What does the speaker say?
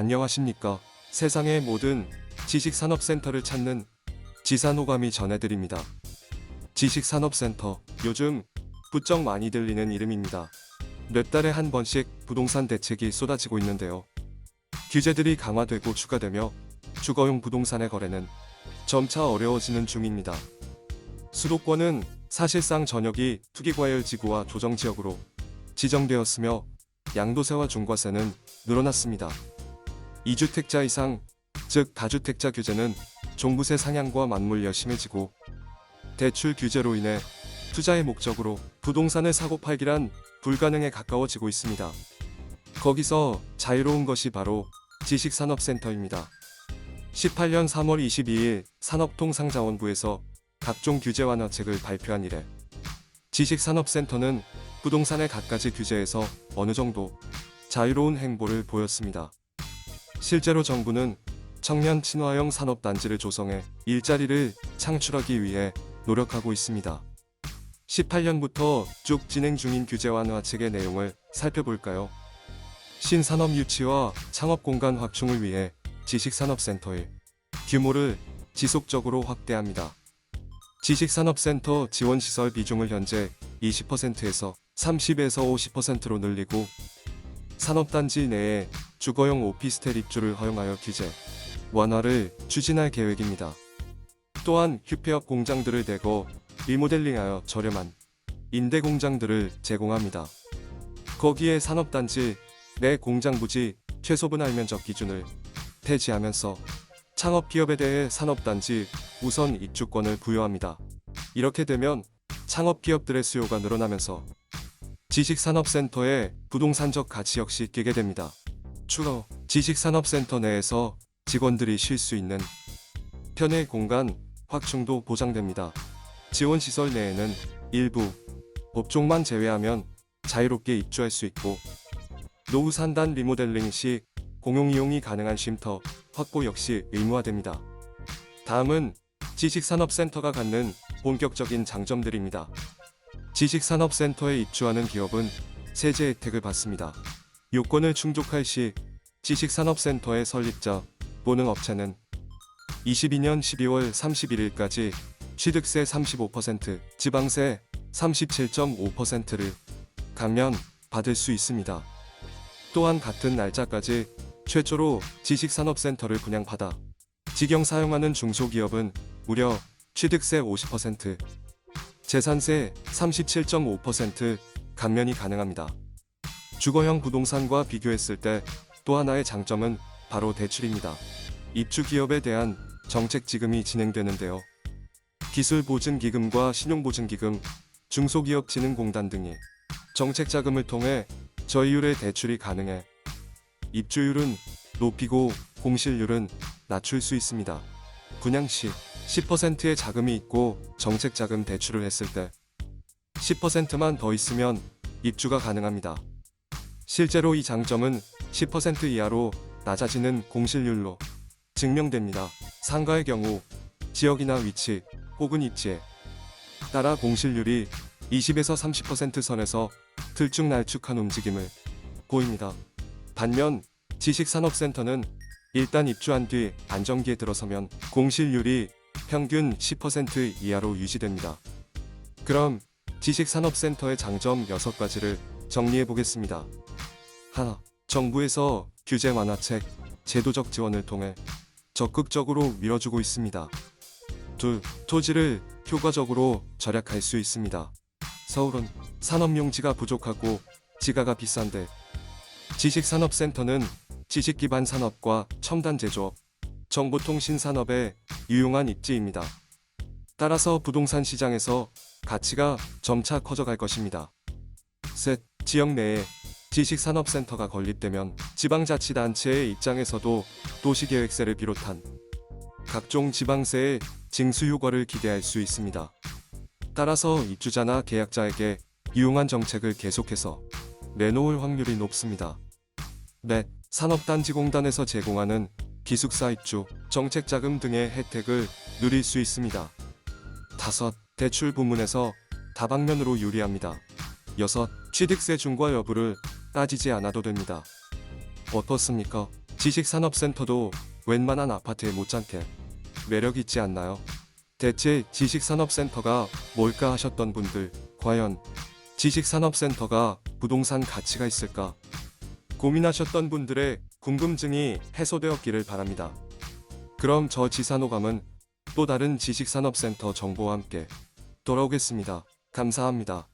안녕하십니까. 세상의 모든 지식산업센터를 찾는 지산호감이 전해드립니다. 지식산업센터, 요즘 부쩍 많이 들리는 이름입니다. 몇 달에 한 번씩 부동산 대책이 쏟아지고 있는데요. 규제들이 강화되고 추가되며 주거용 부동산의 거래는 점차 어려워지는 중입니다. 수도권은 사실상 전역이 투기과열지구와 조정지역으로 지정되었으며 양도세와 중과세는 늘어났습니다. 2주택자 이상, 즉 다주택자 규제는 종부세 상향과 맞물려 심해지고 대출 규제로 인해 투자의 목적으로 부동산을 사고 팔기란 불가능에 가까워지고 있습니다. 거기서 자유로운 것이 바로 지식산업센터입니다. 18년 3월 22일 산업통상자원부에서 각종 규제 완화책을 발표한 이래 지식산업센터는 부동산의 갖가지 규제에서 어느 정도 자유로운 행보를 보였습니다. 실제로 정부는 청년 친화형 산업단지를 조성해 일자리를 창출하기 위해 노력하고 있습니다. 18년부터 쭉 진행 중인 규제 완화책의 내용을 살펴볼까요? 신산업 유치와 창업공간 확충을 위해 지식산업센터의 규모를 지속적으로 확대합니다. 지식산업센터 지원시설 비중을 현재 20%에서 30에서 50%로 늘리고 산업단지 내에 주거용 오피스텔 입주를 허용하여 규제 완화를 추진할 계획입니다. 또한 휴폐업 공장들을 대거 리모델링하여 저렴한 임대 공장들을 제공합니다. 거기에 산업단지 내 공장 부지 최소 분할 면적 기준을 폐지하면서 창업기업에 대해 산업단지 우선 입주권을 부여합니다. 이렇게 되면 창업기업들의 수요가 늘어나면서 지식산업센터의 부동산적 가치 역시 끼게 됩니다. 추가 지식산업센터 내에서 직원들이 쉴 수 있는 편의 공간 확충도 보장됩니다. 지원시설 내에는 일부 업종만 제외하면 자유롭게 입주할 수 있고 노후 산단 리모델링 시 공용이용이 가능한 쉼터 확보 역시 의무화됩니다. 다음은 지식산업센터가 갖는 본격적인 장점들입니다. 지식산업센터에 입주하는 기업은 세제 혜택을 받습니다. 요건을 충족할 시 지식산업센터의 설립자 또는 업체는 22년 12월 31일까지 취득세 35%, 지방세 37.5%를 감면 받을 수 있습니다. 또한 같은 날짜까지 최초로 지식산업센터를 분양받아 직영 사용하는 중소기업은 무려 취득세 50%, 재산세 37.5% 감면이 가능합니다. 주거형 부동산과 비교했을 때 또 하나의 장점은 바로 대출입니다. 입주기업에 대한 정책지급이 진행되는데요. 기술보증기금과 신용보증기금, 중소기업진흥공단 등이 정책자금을 통해 저희율의 대출이 가능해 입주율은 높이고 공실률은 낮출 수 있습니다. 분양시 10%의 자금이 있고 정책자금 대출을 했을 때 10%만 더 있으면 입주가 가능합니다. 실제로 이 장점은 10% 이하로 낮아지는 공실률로 증명됩니다. 상가의 경우 지역이나 위치 혹은 입지에 따라 공실률이 20에서 30% 선에서 들쭉날쭉한 움직임을 보입니다. 반면 지식산업센터는 일단 입주한 뒤 안정기에 들어서면 공실률이 평균 10% 이하로 유지됩니다. 그럼 지식산업센터의 장점 6가지를 정리해 보겠습니다. 하나, 정부에서 규제 완화책, 제도적 지원을 통해 적극적으로 밀어주고 있습니다. 둘, 토지를 효과적으로 절약할 수 있습니다. 서울은 산업용지가 부족하고 지가가 비싼데 지식산업센터는 지식기반 산업과 첨단 제조업, 정보통신 산업에 유용한 입지입니다. 따라서 부동산 시장에서 가치가 점차 커져갈 것입니다. 셋, 지역 내에 지식산업센터가 건립되면 지방자치단체의 입장에서도 도시계획세를 비롯한 각종 지방세의 징수 효과를 기대할 수 있습니다. 따라서 입주자나 계약자에게 유용한 정책을 계속해서 내놓을 확률이 높습니다. 넷, 산업단지공단에서 제공하는 기숙사 입주, 정책자금 등의 혜택을 누릴 수 있습니다. 다섯, 대출 부문에서 다방면으로 유리합니다. 여섯, 취득세 중과 여부를 따지지 않아도 됩니다. 어떻습니까? 지식산업센터도 웬만한 아파트에 못지않게 매력 있지 않나요? 대체 지식산업센터가 뭘까 하셨던 분들, 과연 지식산업센터가 부동산 가치가 있을까? 고민하셨던 분들의 궁금증이 해소되었기를 바랍니다. 그럼 저 지산호감은 또 다른 지식산업센터 정보와 함께 돌아오겠습니다. 감사합니다.